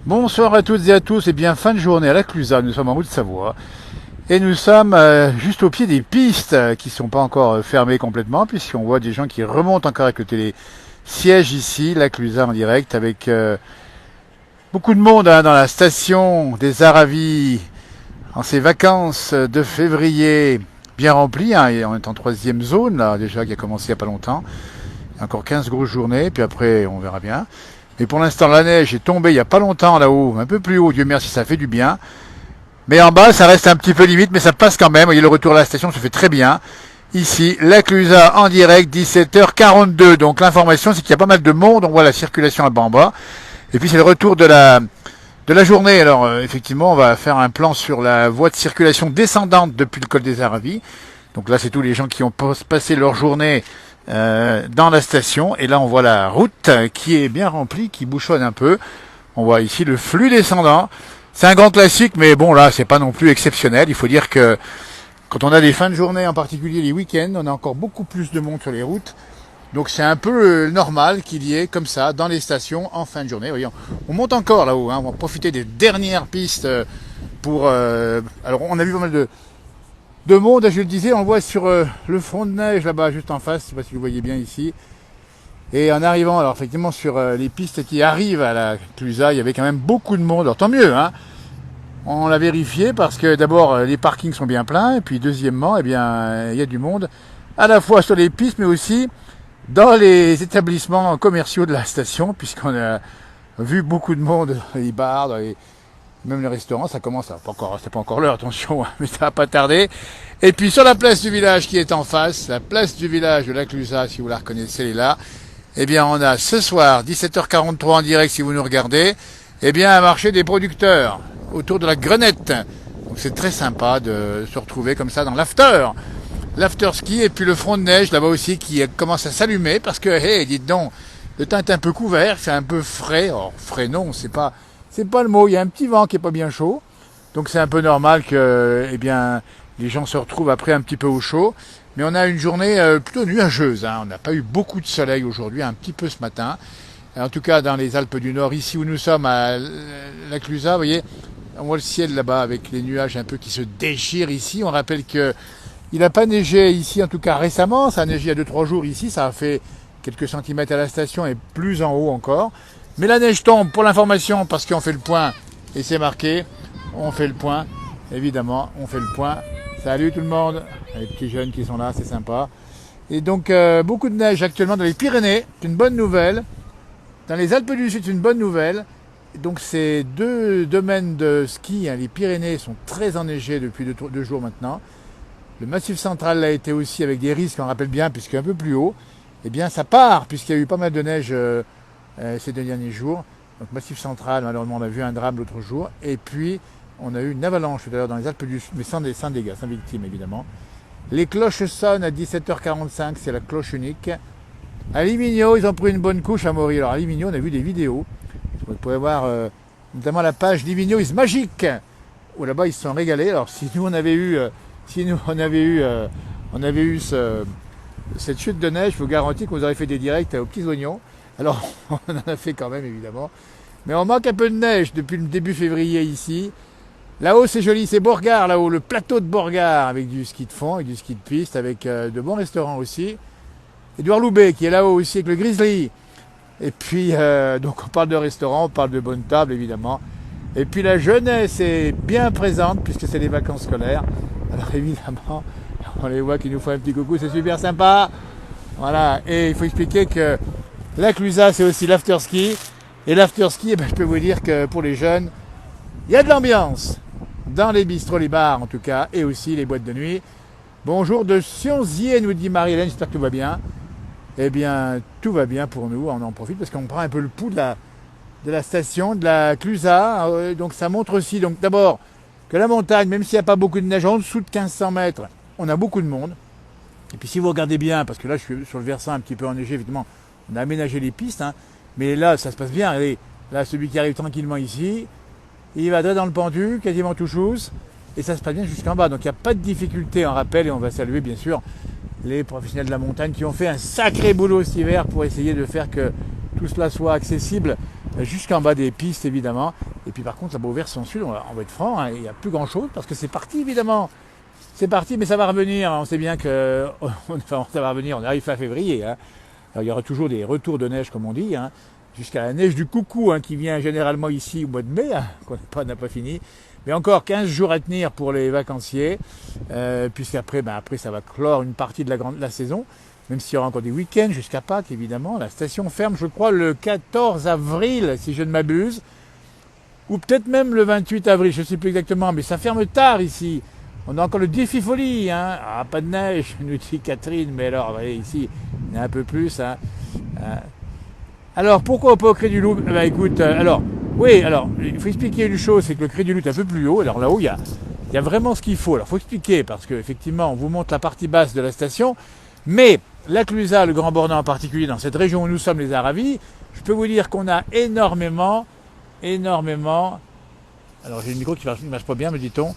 Bonsoir à toutes et à tous, et bien fin de journée à la Clusaz, nous sommes en Haute-Savoie, et nous sommes juste au pied des pistes qui sont pas encore fermées complètement, puisqu'on voit des gens qui remontent encore avec le télésiège ici, la Clusaz en direct, avec beaucoup de monde dans la station des Aravis, en ces vacances de février, bien remplies, et on est en troisième zone, là, déjà, qui a commencé il n'y a pas longtemps, encore 15 grosses journées, puis après on verra bien. Mais pour l'instant, la neige est tombée il n'y a pas longtemps là-haut, un peu plus haut, Dieu merci, ça fait du bien. Mais en bas, ça reste un petit peu limite, mais ça passe quand même. Vous voyez, le retour à la station se fait très bien. Ici, la Clusaz en direct, 17h42. Donc l'information, c'est qu'il y a pas mal de monde. On voit la circulation là-bas en bas. Et puis c'est le retour de la journée. Alors effectivement, on va faire un plan sur la voie de circulation descendante depuis le col des Aravis. Donc là, c'est tous les gens qui ont passé leur journée dans la station. Et là, on voit la route qui est bien remplie, qui bouchonne un peu. On voit ici le flux descendant. C'est un grand classique, mais bon, là, c'est pas non plus exceptionnel. Il faut dire que quand on a des fins de journée, en particulier les week-ends, on a encore beaucoup plus de monde sur les routes. Donc c'est un peu normal qu'il y ait comme ça dans les stations en fin de journée. Voyons, on monte encore là-haut. On va profiter des dernières pistes pour. Alors, on a vu pas mal de monde, je le disais, on le voit sur le front de neige là-bas, juste en face, je ne sais pas si vous voyez bien ici. Et en arrivant, alors effectivement, sur les pistes qui arrivent à la Clusaz, il y avait quand même beaucoup de monde. Alors tant mieux, hein. On l'a vérifié parce que d'abord, les parkings sont bien pleins, et puis deuxièmement, eh bien, il y a du monde, à la fois sur les pistes, mais aussi dans les établissements commerciaux de la station, puisqu'on a vu beaucoup de monde dans les bars, même les restaurants, ça commence à c'est pas encore l'heure, attention, mais ça va pas tarder. Et puis sur la place du village qui est en face, la place du village de la Clusaz, si vous la reconnaissez, elle est là. Eh bien, on a ce soir, 17h43 en direct si vous nous regardez, eh bien, un marché des producteurs autour de la Grenette. Donc c'est très sympa de se retrouver comme ça dans l'after ski, et puis le front de neige là-bas aussi qui commence à s'allumer parce que, hey, dites donc, le temps est un peu couvert, c'est un peu frais. Or, frais non, c'est pas le mot. Il y a un petit vent qui est pas bien chaud, donc c'est un peu normal que, eh bien, les gens se retrouvent après un petit peu au chaud. Mais on a une journée plutôt nuageuse. On n'a pas eu beaucoup de soleil aujourd'hui, un petit peu ce matin. En tout cas, dans les Alpes du Nord, ici où nous sommes, à la Clusaz, vous voyez, on voit le ciel là-bas avec les nuages un peu qui se déchirent ici. On rappelle que il n'a pas neigé ici, en tout cas récemment. Ça a neigé il y a 2-3 jours ici. Ça a fait quelques centimètres à la station et plus en haut encore. Mais la neige tombe, pour l'information, parce qu'on fait le point, et c'est marqué, on fait le point, évidemment, on fait le point. Salut tout le monde, les petits jeunes qui sont là, c'est sympa. Et donc beaucoup de neige actuellement dans les Pyrénées, c'est une bonne nouvelle. Dans les Alpes du Sud, c'est une bonne nouvelle. Et donc ces deux domaines de ski, les Pyrénées sont très enneigés depuis 2 jours maintenant. Le Massif central l'a été aussi avec des risques, on rappelle bien, puisqu'un peu plus haut. Eh bien ça part, puisqu'il y a eu pas mal de neige ces 2 derniers jours. Donc Massif central, malheureusement on a vu un drame l'autre jour. Et puis on a eu une avalanche tout à l'heure dans les Alpes du Sud, mais sans dégâts, sans victimes évidemment. Les cloches sonnent à 17h45, c'est la cloche unique. À Limigno, ils ont pris une bonne couche à Maury. Alors à Limigno, on a vu des vidéos. Vous pouvez voir notamment la page Limigno is Magic, où là-bas ils se sont régalés. Alors si nous on avait eu, cette chute de neige, je vous garantis qu'on vous aurait fait des directs aux petits oignons. Alors on en a fait quand même évidemment. Mais on manque un peu de neige depuis le début février ici. Là-haut, c'est joli, c'est Borgard, là-haut, le plateau de Borgard, avec du ski de fond, avec du ski de piste, avec de bons restaurants aussi. Édouard Loubet, qui est là-haut aussi, avec le Grizzly. Et puis, donc on parle de restaurants, on parle de bonnes tables, évidemment. Et puis la jeunesse est bien présente, puisque c'est les vacances scolaires. Alors évidemment, on les voit qui nous font un petit coucou, c'est super sympa. Voilà, et il faut expliquer que la Clusaz, c'est aussi l'after ski. Et l'after ski, je peux vous dire que pour les jeunes, il y a de l'ambiance. Dans les bistrots, les bars en tout cas, et aussi les boîtes de nuit. Bonjour de Sionzier, nous dit Marie-Hélène, j'espère que tout va bien. Eh bien, tout va bien pour nous, on en profite parce qu'on prend un peu le pouls de la station, de la Clusaz. Donc ça montre aussi, donc d'abord, que la montagne, même s'il n'y a pas beaucoup de neige, en dessous de 1500 mètres, on a beaucoup de monde. Et puis si vous regardez bien, parce que là je suis sur le versant un petit peu enneigé, évidemment, on a aménagé les pistes, mais là ça se passe bien. Regardez, là celui qui arrive tranquillement ici, il va droit dans le pendu, quasiment tout chose, et ça se passe bien jusqu'en bas. Donc il n'y a pas de difficulté en rappel, et on va saluer bien sûr les professionnels de la montagne qui ont fait un sacré boulot cet hiver pour essayer de faire que tout cela soit accessible jusqu'en bas des pistes évidemment. Et puis par contre, là-bas au versant sud, on va être franc, hein, il n'y a plus grand-chose parce que c'est parti évidemment. C'est parti, mais ça va revenir. On sait bien que enfin, ça va revenir, on arrive fin février. Hein. Alors, il y aura toujours des retours de neige, comme on dit, hein, jusqu'à la neige du coucou, hein, qui vient généralement ici au mois de mai, hein, qu'on n'a pas fini. Mais encore 15 jours à tenir pour les vacanciers, puisqu'après, après, ça va clore une partie de la saison, même s'il y aura encore des week-ends jusqu'à Pâques, évidemment. La station ferme, je crois, le 14 avril, si je ne m'abuse, ou peut-être même le 28 avril, je ne sais plus exactement, mais ça ferme tard ici. On a encore le défi folie, hein. Ah, pas de neige, nous dit Catherine, mais alors, vous voyez, ici, il y en a un peu plus, hein. Alors, pourquoi pas au Cré du Loup? Écoute, alors, il faut expliquer une chose, c'est que le Cré du Loup est un peu plus haut. Alors là-haut, il y a vraiment ce qu'il faut. Alors, il faut expliquer, parce qu'effectivement, on vous montre la partie basse de la station, mais la Clusaz, le Grand Bornand en particulier, dans cette région où nous sommes, les Aravis, je peux vous dire qu'on a énormément. Alors, j'ai le micro qui ne marche pas bien, me dit-on.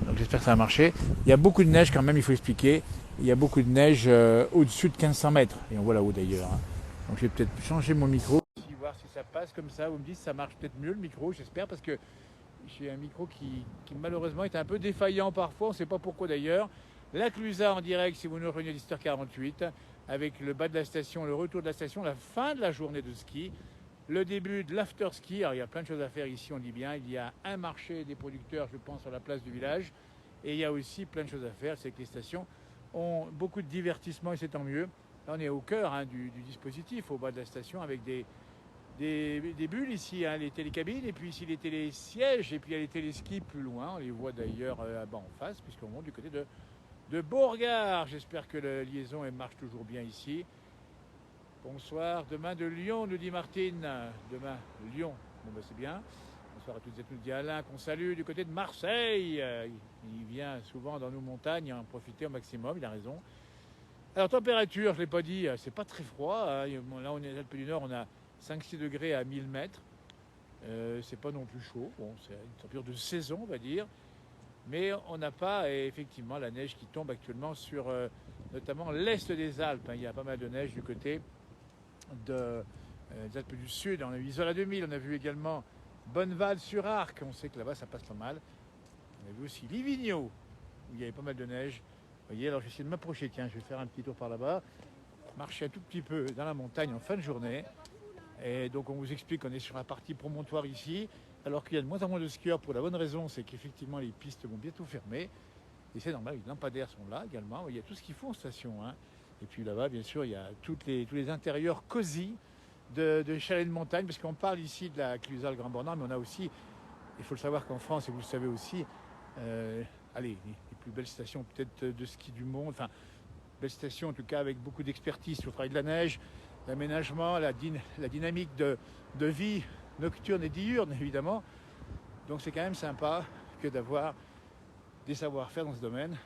Donc, j'espère que ça va marcher. Il y a beaucoup de neige quand même, il faut expliquer. Il y a beaucoup de neige au-dessus de 1500 mètres. Et on voit là-haut d'ailleurs. Hein. Donc je vais peut-être changer mon micro. Voir si ça passe comme ça. Vous me dites si ça marche peut-être mieux le micro, j'espère, parce que j'ai un micro qui malheureusement est un peu défaillant parfois. On ne sait pas pourquoi d'ailleurs. La Clusaz en direct si vous nous rejoignez à 10h48. Avec le bas de la station, le retour de la station, la fin de la journée de ski. Le début de l'after-ski. Alors il y a plein de choses à faire ici, on dit bien. Il y a un marché des producteurs, je pense, sur la place du village. Et il y a aussi plein de choses à faire. C'est que les stations ont beaucoup de divertissement et c'est tant mieux. Là, on est au cœur du dispositif, au bas de la station, avec des bulles ici, hein, les télécabines, et puis ici les télésièges, et puis il y a les téléskis plus loin. On les voit d'ailleurs en face, puisqu'on monte du côté de Beauregard. J'espère que la liaison elle marche toujours bien ici. Bonsoir. Demain de Lyon, nous dit Martine. Demain, Lyon. Bon, c'est bien. Bonsoir à toutes et tous, nous dit Alain, qu'on salue du côté de Marseille. Il vient souvent dans nos montagnes, en profiter au maximum, il a raison. Alors, température, je ne l'ai pas dit, c'est pas très froid. Hein. Là, on est aux Alpes du Nord, on a 5-6 degrés à 1000 mètres. C'est pas non plus chaud. Bon, c'est une température de saison, on va dire. Mais on n'a pas, effectivement, la neige qui tombe actuellement sur notamment l'est des Alpes. Hein. Il y a pas mal de neige du côté des Alpes du Sud. On a vu Isola 2000, on a vu également Bonneval-sur-Arc. On sait que là-bas, ça passe pas mal. On a vu aussi Livigno, où il y avait pas mal de neige. Vous voyez, alors je vais essayer de m'approcher. Tiens, je vais faire un petit tour par là-bas. Marcher un tout petit peu dans la montagne en fin de journée. Et donc, on vous explique qu'on est sur la partie promontoire ici. Alors qu'il y a de moins en moins de skieurs pour la bonne raison, c'est qu'effectivement, les pistes vont bientôt fermer. Et c'est normal, les lampadaires sont là également. Il y a tout ce qu'il faut en station. Hein. Et puis là-bas, bien sûr, il y a tous les intérieurs cosy de chalets de montagne. Parce qu'on parle ici de la Clusaz, le Grand Bornand, mais on a aussi, il faut le savoir qu'en France, et vous le savez aussi, les plus belles stations peut-être de ski du monde, enfin, belles stations en tout cas avec beaucoup d'expertise sur le travail de la neige, l'aménagement, la dynamique de vie nocturne et diurne évidemment. Donc c'est quand même sympa que d'avoir des savoir-faire dans ce domaine.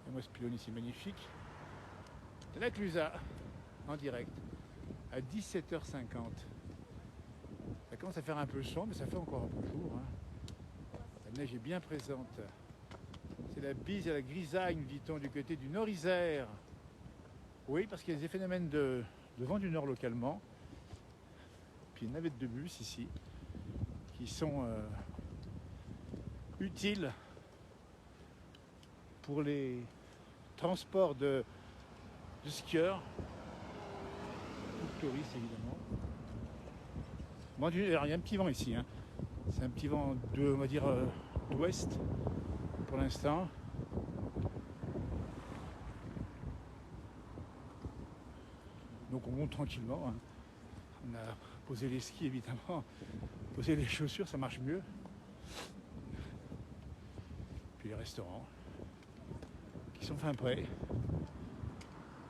Et moi ce pylône ici magnifique. La Clusaz en direct à 17h50. Ça commence à faire un peu sombre, mais ça fait encore un peu jour. Hein. La neige est bien présente. C'est la bise et la grisaille, nous dit-on, du côté du Nord-Isère. Oui, parce qu'il y a des phénomènes de vent du Nord localement. Puis une navette de bus ici, qui sont utiles pour les transports de skieurs, ou de touristes évidemment. Bon, alors, il y a un petit vent ici, hein. C'est un petit vent on va dire, d'ouest pour l'instant. Donc on monte tranquillement. Hein. On a posé les skis évidemment, posé les chaussures, ça marche mieux. Puis les restaurants qui sont fin prêts.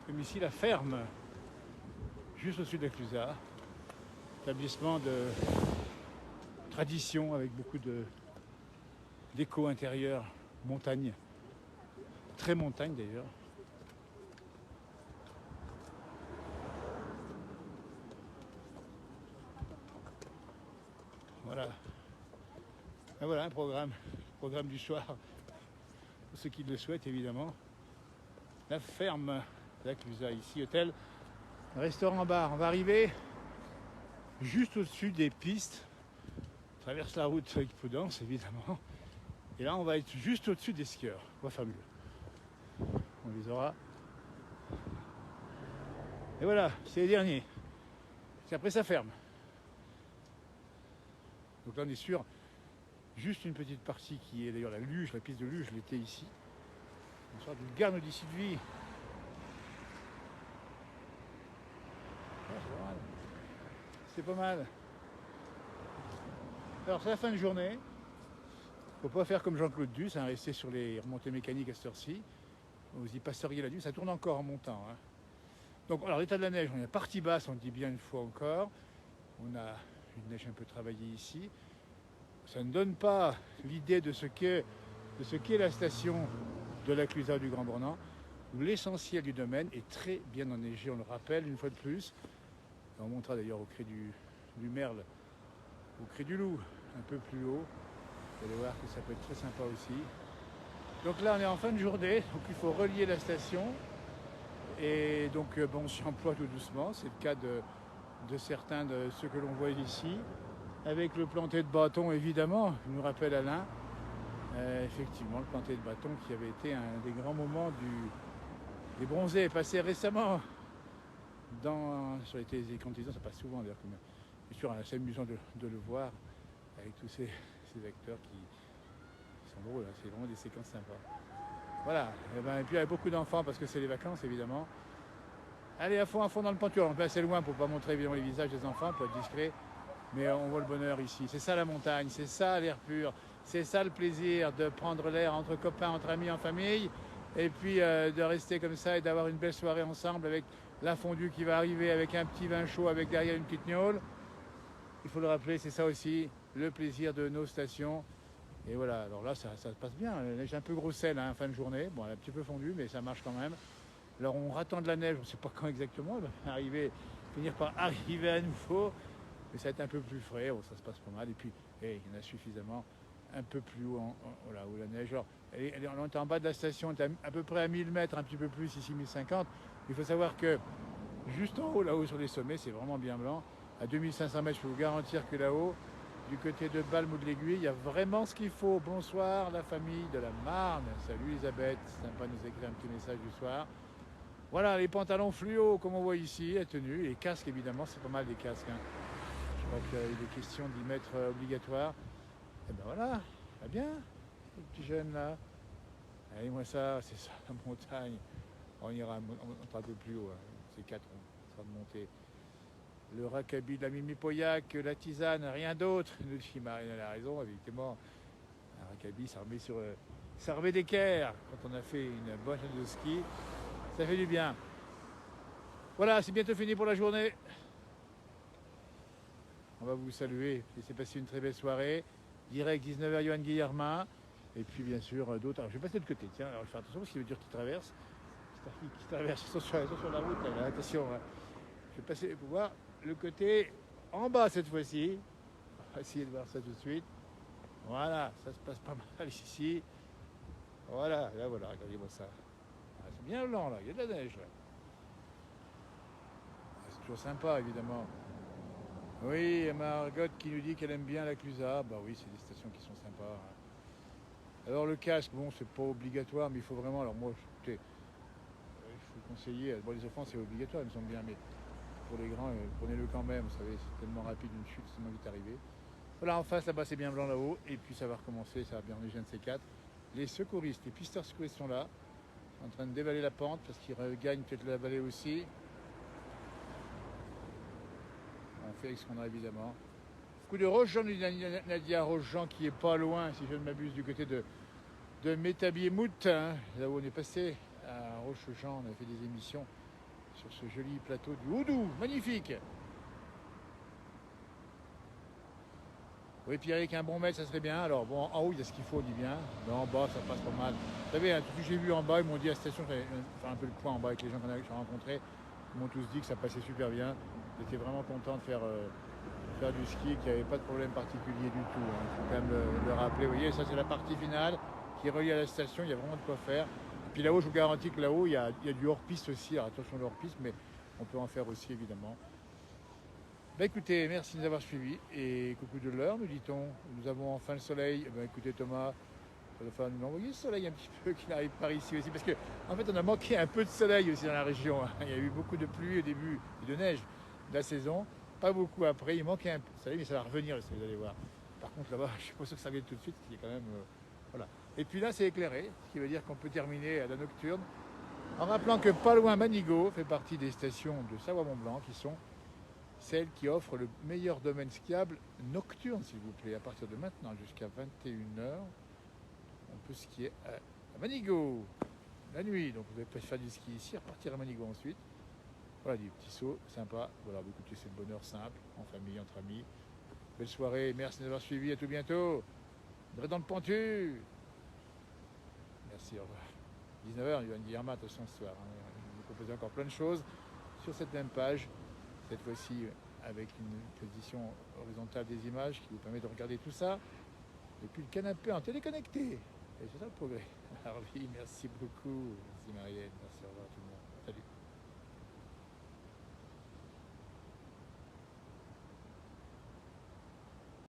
Comme ici la ferme, juste au sud de la Clusaz. Établissement de tradition avec beaucoup d'éco intérieur, montagne, très montagne d'ailleurs. Voilà. Et voilà un programme du soir, pour ceux qui le souhaitent évidemment. La ferme de la Clusaz ici, hôtel, restaurant bar. On va arriver juste au-dessus des pistes traverse la route avec prudence, évidemment. Et là, on va être juste au-dessus des skieurs. On va faire mieux. On les aura. Et voilà, c'est les derniers. Parce qu'après, ça ferme. Donc là, on est sur juste une petite partie qui est d'ailleurs la luge, la piste de luge, l'été ici. On sort d'une garde d'ici de vie. C'est pas mal. Alors c'est la fin de journée. Faut pas faire comme Jean-Claude Duss, rester sur les remontées mécaniques à cette heure-ci. Vous y passeriez la nuit, ça tourne encore en montant. Donc alors l'état de la neige, on est à partie basse, on le dit bien une fois encore. On a une neige un peu travaillée ici. Ça ne donne pas l'idée de ce qu'est la station de la Clusaz du Grand Bornand, où l'essentiel du domaine est très bien enneigé, on le rappelle une fois de plus. Et on montera d'ailleurs au Cré du Merle, au Cré du Loup, un peu plus haut. Vous allez voir que ça peut être très sympa aussi. Donc là on est en fin de journée, donc il faut relier la station. Et donc bon, on s'y emploie tout doucement, c'est le cas de certains de ceux que l'on voit ici. Avec le planter de bâton évidemment, je nous rappelle Alain, effectivement le planter de bâton qui avait été un des grands moments des bronzés, passé récemment sur les télécantisans, ça passe souvent d'ailleurs, bien sûr c'est amusant de le voir avec tous ces acteurs qui sont drôles, c'est vraiment des séquences sympas. Voilà, et puis il y avait beaucoup d'enfants parce que c'est les vacances évidemment. Allez à fond dans le peinture, on est assez loin pour ne pas montrer évidemment les visages des enfants, pour être discret. Mais on voit le bonheur ici. C'est ça la montagne, c'est ça l'air pur, c'est ça le plaisir de prendre l'air entre copains, entre amis, en famille, et puis de rester comme ça et d'avoir une belle soirée ensemble avec la fondue qui va arriver, avec un petit vin chaud, avec derrière une petite gnôle. Il faut le rappeler, c'est ça aussi le plaisir de nos stations. Et voilà, alors là ça se passe bien. La neige un peu grosselle en fin de journée. Bon, elle a un petit peu fondu, mais ça marche quand même. Alors on rattend de la neige, on ne sait pas quand exactement, elle va finir par arriver à nouveau. Mais ça va être un peu plus frais, bon, ça se passe pas mal. Et puis, il y en a suffisamment un peu plus haut, là où la neige. Alors, on est en bas de la station, on est à peu près à 1000 mètres, un petit peu plus, ici 1050. Il faut savoir que juste en haut, là-haut sur les sommets, c'est vraiment bien blanc. À 2500 mètres, je peux vous garantir que là-haut, du côté de Balme ou de l'Aiguille, il y a vraiment ce qu'il faut. Bonsoir, la famille de la Marne. Salut Elisabeth, c'est sympa de nous écrire un petit message du soir. Voilà, les pantalons fluo, comme on voit ici, la tenue, les casques, évidemment, c'est pas mal des casques. Je crois qu'il est question d'y mettre obligatoire. Et ben voilà, va bien, les petits jeunes là. Allez, moi ça, c'est ça, la montagne. On ira un peu plus haut, c'est 4, on sera de monter. Le raccabi de la Mimi Pauillac, la tisane, rien d'autre. Nous dit Marine, elle a raison, évidemment. Un raccabi, ça remet d'équerre quand on a fait une bonne journée de ski. Ça fait du bien. Voilà, c'est bientôt fini pour la journée. On va vous saluer, laissez passer une très belle soirée. Direct 19h, Johan Guillermin. Et puis bien sûr d'autres. Alors je vais passer de l'autre côté, tiens, alors je vais faire attention parce qu'il veut dire qu'il traverse. Qui traverse, ils sont sur la route, là, attention. Je vais passer pour voir le côté en bas cette fois-ci. On va essayer de voir ça tout de suite. Voilà, ça se passe pas mal ici. Voilà, là voilà, regardez-moi ça. Ah, c'est bien blanc là, il y a de la neige là. Ah, c'est toujours sympa évidemment. Oui, Margot qui nous dit qu'elle aime bien la Clusaz. Bah oui, c'est des stations qui sont sympas. Alors le casque, bon, c'est pas obligatoire, mais il faut vraiment. Alors moi, écoutez, il faut conseiller. Bon, les enfants, c'est obligatoire, ils me semble bien, mais pour les grands, prenez-le quand même. Vous savez, c'est tellement rapide une chute, c'est tellement vite arrivé. Voilà, en face, là-bas, c'est bien blanc là-haut. Et puis ça va recommencer, ça va bien neiger un de ces quatre. Les secouristes, les pisteurs secouristes sont là, en train de dévaler la pente parce qu'ils regagnent peut-être la vallée aussi. On fait avec ce qu'on a évidemment. Coup de Rochejean, Nadia Rochejean qui est pas loin, si je ne m'abuse, du côté de Métabier-Mout, hein, là où on est passé à Rochejean, on a fait des émissions sur ce joli plateau du Houdou, magnifique. Oui, Pierre, avec un bon mètre, ça serait bien. Alors bon, en haut, il y a ce qu'il faut, on dit bien, mais en bas, ça passe pas mal. Vous savez, tout ce que j'ai vu en bas, ils m'ont dit à la station, j'allais faire un peu le point en bas avec les gens que j'ai rencontrés, ils m'ont tous dit que ça passait super bien. J'étais vraiment content de faire du ski, qu'il n'y avait pas de problème particulier du tout. Il faut quand même le rappeler. Vous voyez, ça c'est la partie finale qui est reliée à la station, il y a vraiment de quoi faire. Et puis là-haut, je vous garantis que là-haut, il y a du hors-piste aussi. Alors attention, le hors-piste, mais on peut en faire aussi évidemment. Bah écoutez, merci de nous avoir suivis et coucou de l'heure, nous dit-on. Nous avons enfin le soleil. Eh ben, écoutez Thomas, il va falloir nous envoyer le soleil un petit peu qu'il arrive par ici aussi. Parce que en fait on a manqué un peu de soleil aussi dans la région, hein. Il y a eu beaucoup de pluie au début et de neige de la saison. Pas beaucoup après, il manquait un peu de soleil, mais ça va revenir le soleil, vous allez voir. Par contre là-bas, je suis pas sûr que ça vienne tout de suite, parce qu'il est quand même. Voilà. Et puis là c'est éclairé, ce qui veut dire qu'on peut terminer à la nocturne. En rappelant que pas loin Manigo fait partie des stations de Savoie-Mont-Blanc qui sont celles qui offrent le meilleur domaine skiable nocturne, s'il vous plaît. À partir de maintenant jusqu'à 21h, on peut skier à Manigo la nuit. Donc vous pouvez faire du ski ici, repartir à Manigo ensuite. Voilà, des petits sauts sympas. Voilà, écoutez, c'est le bonheur simple, en famille, entre amis. Belle soirée, merci d'avoir suivi, à tout bientôt. Dans le Pentu. Merci, au revoir. 19h, il va me dire attention ce soir. Hein. Je vais vous proposer encore plein de choses sur cette même page. Cette fois-ci avec une position horizontale des images qui vous permet de regarder tout ça depuis le canapé en téléconnecté. Et c'est ça le progrès. Alors oui, merci beaucoup. Merci Marielle, merci, au revoir tout le monde.